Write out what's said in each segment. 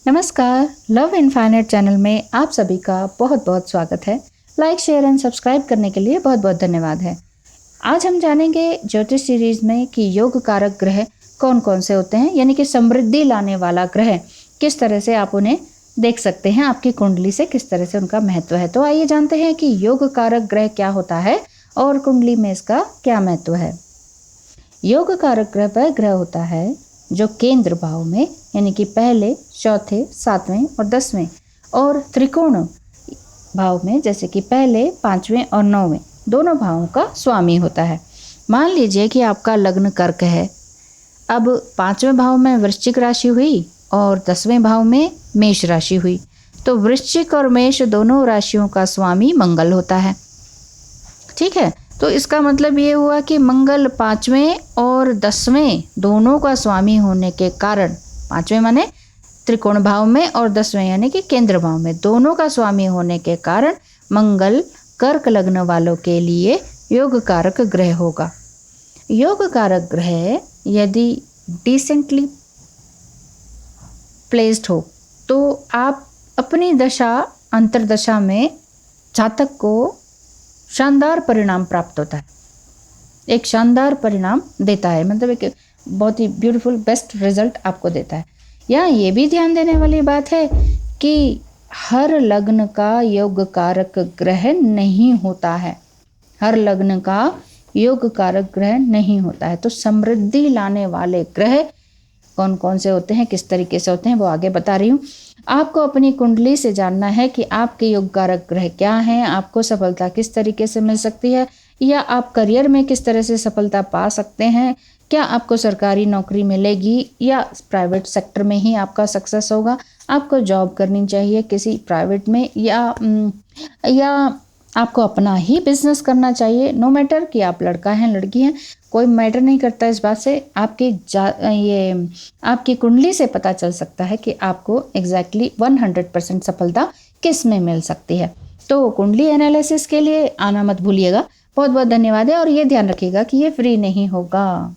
नमस्कार, love infinite channel में आप सभी का बहुत बहुत स्वागत है। लाइक, शेयर एंड सब्सक्राइब करने के लिए बहुत बहुत धन्यवाद है। आज हम जानेंगे ज्योतिष सीरीज में कि योग कारक ग्रह कौन कौन से होते हैं, यानी कि समृद्धि लाने वाला ग्रह किस तरह से आप उन्हें देख सकते हैं, आपकी कुंडली से किस तरह से उनका महत्व है। तो आइए जानते हैं कि योग कारक ग्रह क्या होता है और कुंडली में इसका क्या महत्व है। योग कारक ग्रह वह ग्रह होता है जो केंद्र भाव में, यानी कि पहले, चौथे, सातवें और 10वें, और त्रिकोण भाव में, जैसे कि पहले, 5वें और 9वें दोनों भावों का स्वामी होता है। मान लीजिए कि आपका लग्न कर्क है। अब 5वें भाव में वृश्चिक राशि हुई और 10वें भाव में मेष राशि हुई, तो वृश्चिक और मेष दोनों राशियों का स्वामी मंगल होता है। ठीक है, तो इसका मतलब ये हुआ कि मंगल 5वें और 10वें दोनों का स्वामी होने के कारण, 5वें माने त्रिकोण भाव में और 10वें यानी कि केंद्र भाव में, दोनों का स्वामी होने के कारण मंगल कर्क लग्न वालों के लिए योग कारक ग्रह होगा। योग कारक ग्रह यदि डिसेंटली प्लेस्ड हो तो आप अपनी दशा अंतर्दशा में जातक को शानदार परिणाम प्राप्त होता है, एक शानदार परिणाम देता है, मतलब एक बहुत ही ब्यूटीफुल बेस्ट रिजल्ट आपको देता है। यहाँ ये भी ध्यान देने वाली बात है कि हर लग्न का योग कारक ग्रह नहीं होता है, हर लग्न का योग कारक ग्रह नहीं होता है। तो समृद्धि लाने वाले ग्रह कौन कौन से होते हैं, किस तरीके से होते हैं, वो आगे बता रही हूँ। आपको अपनी कुंडली से जानना है कि आपके योग कारक ग्रह क्या हैं, आपको सफलता किस तरीके से मिल सकती है, या आप करियर में किस तरह से सफलता पा सकते हैं, क्या आपको सरकारी नौकरी मिलेगी या प्राइवेट सेक्टर में ही आपका सक्सेस होगा, आपको जॉब करनी चाहिए किसी प्राइवेट में, या आपको अपना ही बिजनेस करना चाहिए। नो मैटर कि आप लड़का हैं लड़की हैं, कोई मैटर नहीं करता इस बात से। आपकी कुंडली से पता चल सकता है कि आपको एग्जैक्टली 100% सफलता किस में मिल सकती है। तो कुंडली एनालिसिस के लिए आना मत भूलिएगा। बहुत बहुत धन्यवाद है, और ये ध्यान रखिएगा कि ये फ्री नहीं होगा।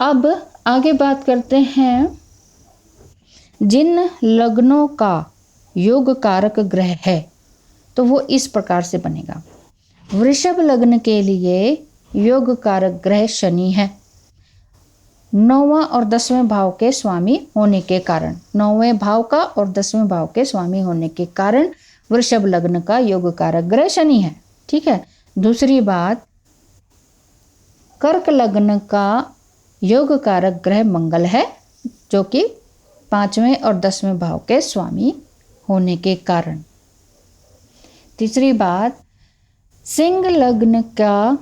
अब आगे बात करते हैं जिन लग्नों का योग कारक ग्रह है, तो वो इस प्रकार से बनेगा। वृषभ लग्न के लिए योग कारक ग्रह शनि है, 9वां और 10वें भाव के स्वामी होने के कारण, 9वें भाव का और 10वें भाव के स्वामी होने के कारण वृषभ लग्न का योग कारक ग्रह शनि है। ठीक है, दूसरी बात, कर्क लग्न का योग कारक ग्रह मंगल है, जो कि 5वें और 10वें भाव के स्वामी होने के कारण। तीसरी बात, सिंह लग्न का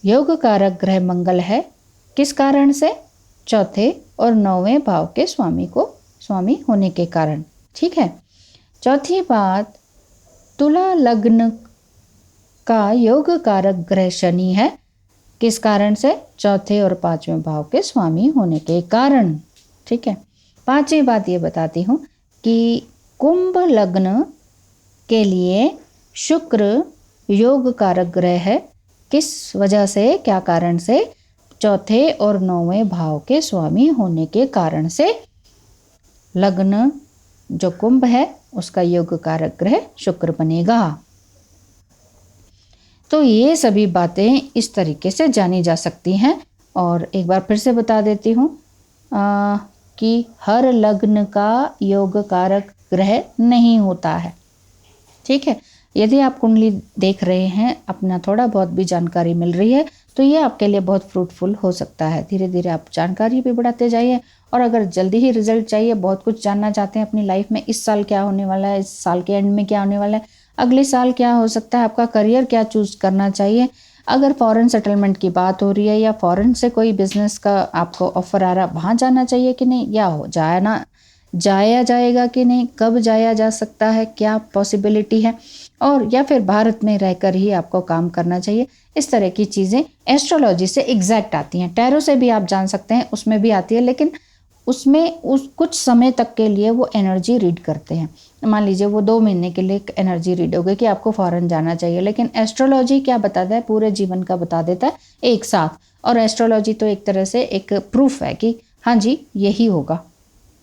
योग कारक ग्रह मंगल है, किस कारण से, चौथे और 9वें भाव के स्वामी होने के कारण। ठीक है, चौथी बात, तुला लग्न का योग कारक ग्रह शनि है, किस कारण से, चौथे और 5वें भाव के स्वामी होने के कारण। ठीक है, पांचवी बात ये बताती हूँ कि कुंभ लग्न के लिए शुक्र योग कारक ग्रह है, किस वजह से, क्या कारण से, चौथे और 9वें भाव के स्वामी होने के कारण से लग्न जो कुंभ है उसका योग कारक ग्रह शुक्र बनेगा। तो ये सभी बातें इस तरीके से जानी जा सकती हैं, और एक बार फिर से बता देती हूँ कि हर लग्न का योग कारक ग्रह नहीं होता है। ठीक है, यदि आप कुंडली देख रहे हैं, अपना थोड़ा बहुत भी जानकारी मिल रही है, तो ये आपके लिए बहुत फ्रूटफुल हो सकता है। धीरे धीरे आप जानकारी भी बढ़ाते जाइए, और अगर जल्दी ही रिजल्ट चाहिए, बहुत कुछ जानना चाहते हैं अपनी लाइफ में, इस साल क्या होने वाला है, इस साल के एंड में क्या होने वाला है, अगले साल क्या हो सकता है, आपका करियर क्या चूज करना चाहिए, अगर फॉरेन सेटलमेंट की बात हो रही है या फॉरेन से कोई बिजनेस का आपको ऑफर आ रहा, वहाँ जाना चाहिए कि नहीं, या जाया जाएगा कि नहीं, कब जाया जा सकता है, क्या पॉसिबिलिटी है, और या फिर भारत में रहकर ही आपको काम करना चाहिए। इस तरह की चीज़ें एस्ट्रोलॉजी से एग्जैक्ट आती हैं। टैरो से भी आप जान सकते हैं, उसमें भी आती है, लेकिन उसमें कुछ समय तक के लिए वो एनर्जी रीड करते हैं। मान लीजिए वो 2 महीने के लिए एनर्जी रीड हो गई कि आपको फॉरेन जाना चाहिए, लेकिन एस्ट्रोलॉजी क्या बताता है, पूरे जीवन का बता देता है एक साथ। और एस्ट्रोलॉजी तो एक तरह से एक प्रूफ है कि हाँ जी यही होगा,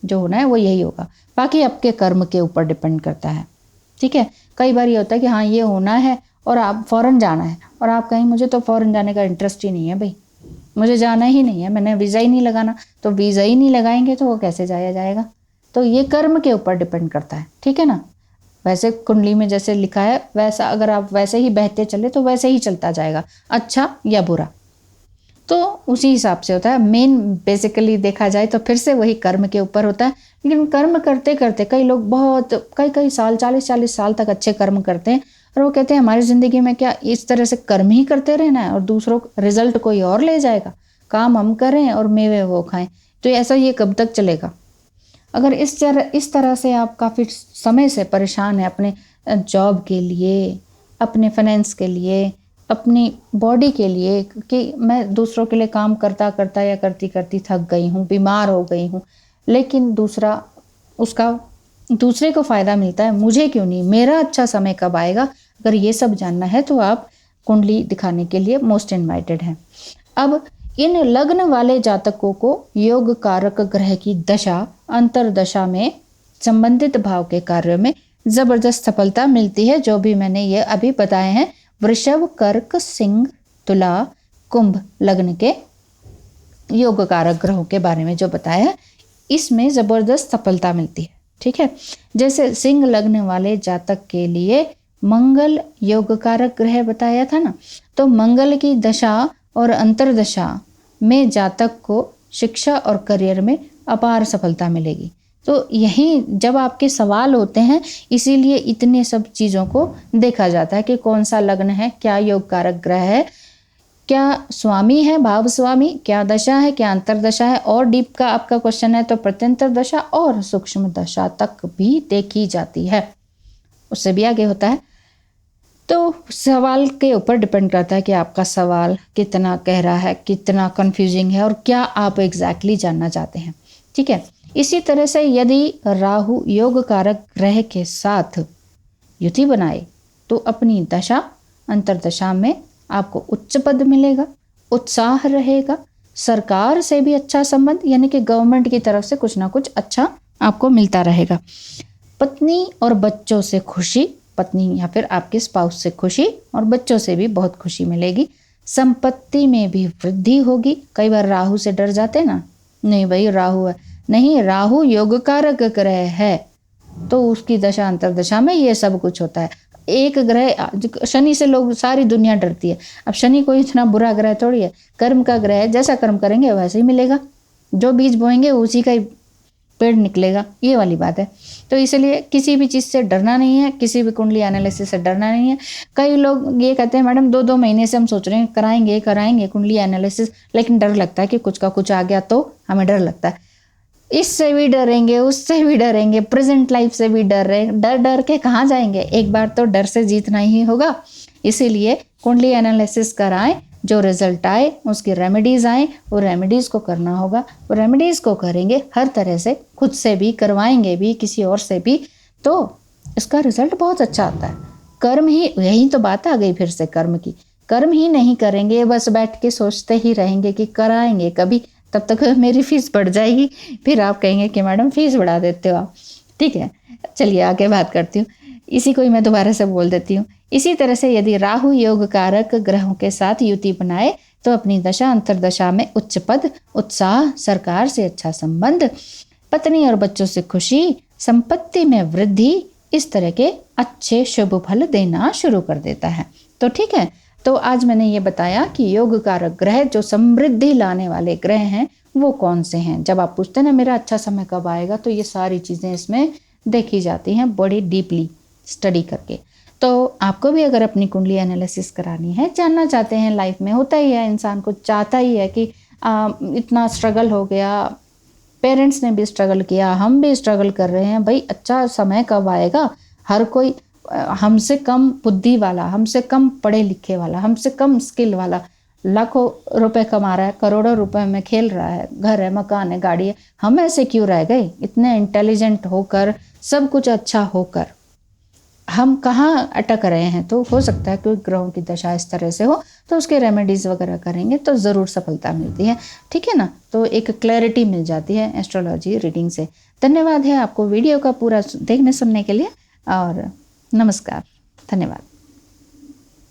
जो होना है वो यही होगा, बाकी आपके कर्म के ऊपर डिपेंड करता है। ठीक है, कई बार ये होता है कि हाँ ये होना है और आप फ़ौरन जाना है और आप कहें मुझे तो फ़ौरन जाने का इंटरेस्ट ही नहीं है भाई, मुझे जाना ही नहीं है, मैंने वीज़ा ही नहीं लगाना। तो वीज़ा ही नहीं लगाएंगे तो वो कैसे जाया जाएगा? तो ये कर्म के ऊपर डिपेंड करता है। ठीक है ना, वैसे कुंडली में जैसे लिखा है वैसा अगर आप वैसे ही बहते चले तो वैसे ही चलता जाएगा, अच्छा या बुरा, तो उसी हिसाब से होता है। मेन बेसिकली देखा जाए तो फिर से वही कर्म के ऊपर होता है। लेकिन कर्म करते करते कई लोग बहुत कई साल 40 साल तक अच्छे कर्म करते हैं और वो कहते हैं हमारी ज़िंदगी में क्या इस तरह से कर्म ही करते रहना है और दूसरों को रिजल्ट कोई और ले जाएगा, काम हम करें और मेवे वो खाएं, तो ऐसा ये कब तक चलेगा? अगर इस तरह से आप काफ़ी समय से परेशान हैं अपने जॉब के लिए, अपने फाइनेंस के लिए, अपनी बॉडी के लिए, कि मैं दूसरों के लिए काम करता करता या करती करती थक गई हूँ, बीमार हो गई हूँ, लेकिन दूसरे को फ़ायदा मिलता है, मुझे क्यों नहीं, मेरा अच्छा समय कब आएगा? अगर ये सब जानना है तो आप कुंडली दिखाने के लिए मोस्ट इनवाइटेड हैं। अब इन लग्न वाले जातकों को योग कारक ग्रह की दशा अंतरदशा में संबंधित भाव के कार्यों में जबरदस्त सफलता मिलती है। जो भी मैंने ये अभी बताए हैं, वृषभ, कर्क, सिंह, तुला, कुंभ लग्न के योग कारक ग्रहों के बारे में जो बताया है, इसमें जबरदस्त सफलता मिलती है। ठीक है, जैसे सिंह लग्न वाले जातक के लिए मंगल योग कारक ग्रह बताया था ना, तो मंगल की दशा और अंतरदशा में जातक को शिक्षा और करियर में अपार सफलता मिलेगी। तो यही जब आपके सवाल होते हैं, इसीलिए इतने सब चीज़ों को देखा जाता है कि कौन सा लग्न है, क्या योग कारक ग्रह है, क्या स्वामी है, भाव स्वामी, क्या दशा है, क्या अंतरदशा है, और डीप का आपका क्वेश्चन है तो प्रत्यंतर दशा और सूक्ष्म दशा तक भी देखी जाती है, उससे भी आगे होता है। तो सवाल के ऊपर डिपेंड करता है कि आपका सवाल कितना गहरा है, कितना कंफ्यूजिंग है और क्या आप एग्जैक्टली जानना चाहते हैं। ठीक है, इसी तरह से यदि राहु योग कारक ग्रह के साथ युति बनाए तो अपनी दशा अंतरदशा में आपको उच्च पद मिलेगा, उत्साह रहेगा, सरकार से भी अच्छा संबंध, यानी कि गवर्नमेंट की तरफ से कुछ ना कुछ अच्छा आपको मिलता रहेगा। पत्नी और बच्चों से खुशी, पत्नी या फिर आपके स्पाउस से खुशी और बच्चों से भी बहुत खुशी मिलेगी। संपत्ति में भी वृद्धि होगी। कई बार राहु से डर जाते हैं ना, नहीं भाई राहु है, नहीं, राहु योग कारक ग्रह है तो उसकी दशा अंतरदशा में ये सब कुछ होता है। एक ग्रह शनि से लोग सारी दुनिया डरती है, अब शनि कोई इतना बुरा ग्रह थोड़ी है, कर्म का ग्रह है, जैसा कर्म करेंगे वैसे ही मिलेगा, जो बीज बोएंगे उसी का ही पेड़ निकलेगा, ये वाली बात है। तो इसलिए किसी भी चीज़ से डरना नहीं है, किसी भी कुंडली एनालिसिस से डरना नहीं है। कई लोग ये कहते हैं मैडम 2-2 महीने से हम सोच रहे हैं कराएंगे कुंडली एनालिसिस, लेकिन डर लगता है कि कुछ का कुछ आ गया तो हमें डर लगता है। इससे भी डरेंगे, उससे भी डरेंगे, प्रेजेंट लाइफ से भी डर के कहाँ जाएंगे? एक बार तो डर से जीतना ही होगा। इसीलिए कुंडली एनालिसिस कराएं, जो रिजल्ट आए उसकी रेमेडीज़ आए, वो रेमेडीज़ को करना होगा, वो रेमेडीज़ को करेंगे हर तरह से, खुद से भी करवाएंगे भी, किसी और से भी, तो इसका रिजल्ट बहुत अच्छा आता है। कर्म ही, यही तो बात आ गई फिर से कर्म की, कर्म ही नहीं करेंगे, बस बैठ के सोचते ही रहेंगे कि कराएंगे कभी, तब तक मेरी फीस बढ़ जाएगी, फिर आप कहेंगे कि मैडम फीस बढ़ा देते हो आप। ठीक है, चलिए आगे बात करती हूँ, इसी को ही मैं दोबारा से बोल देती हूँ। इसी तरह से यदि राहु योग कारक ग्रहों के साथ युति बनाए तो अपनी दशा अंतरदशा में उच्च पद, उत्साह, सरकार से अच्छा संबंध, पत्नी और बच्चों से खुशी, संपत्ति में वृद्धि, इस तरह के अच्छे शुभ फल देना शुरू कर देता है। तो ठीक है, तो आज मैंने ये बताया कि योग कारक ग्रह जो समृद्धि लाने वाले ग्रह हैं वो कौन से हैं। जब आप पूछते हैं ना मेरा अच्छा समय कब आएगा, तो ये सारी चीज़ें इसमें देखी जाती हैं बड़ी डीपली स्टडी करके। तो आपको भी अगर अपनी कुंडली एनालिसिस करानी है, जानना चाहते हैं, लाइफ में होता ही है, इंसान को चाहता ही है कि इतना स्ट्रगल हो गया, पेरेंट्स ने भी स्ट्रगल किया, हम भी स्ट्रगल कर रहे हैं, भाई अच्छा समय कब आएगा। हर कोई हमसे कम बुद्धि वाला, हमसे कम पढ़े लिखे वाला, हमसे कम स्किल वाला लाखों रुपए कमा रहा है, करोड़ों रुपए में खेल रहा है, घर है, मकान है, गाड़ी है, हम ऐसे क्यों रह गए? इतने इंटेलिजेंट होकर, सब कुछ अच्छा होकर, हम कहाँ अटक रहे हैं, तो हो सकता है कोई ग्रहों की दशा इस तरह से हो, तो उसके रेमेडीज़ वगैरह करेंगे तो ज़रूर सफलता मिलती है। ठीक है ना, तो एक क्लैरिटी मिल जाती है एस्ट्रोलॉजी रीडिंग से। धन्यवाद है आपको वीडियो का पूरा देखने सुनने के लिए, और नमस्कार, धन्यवाद।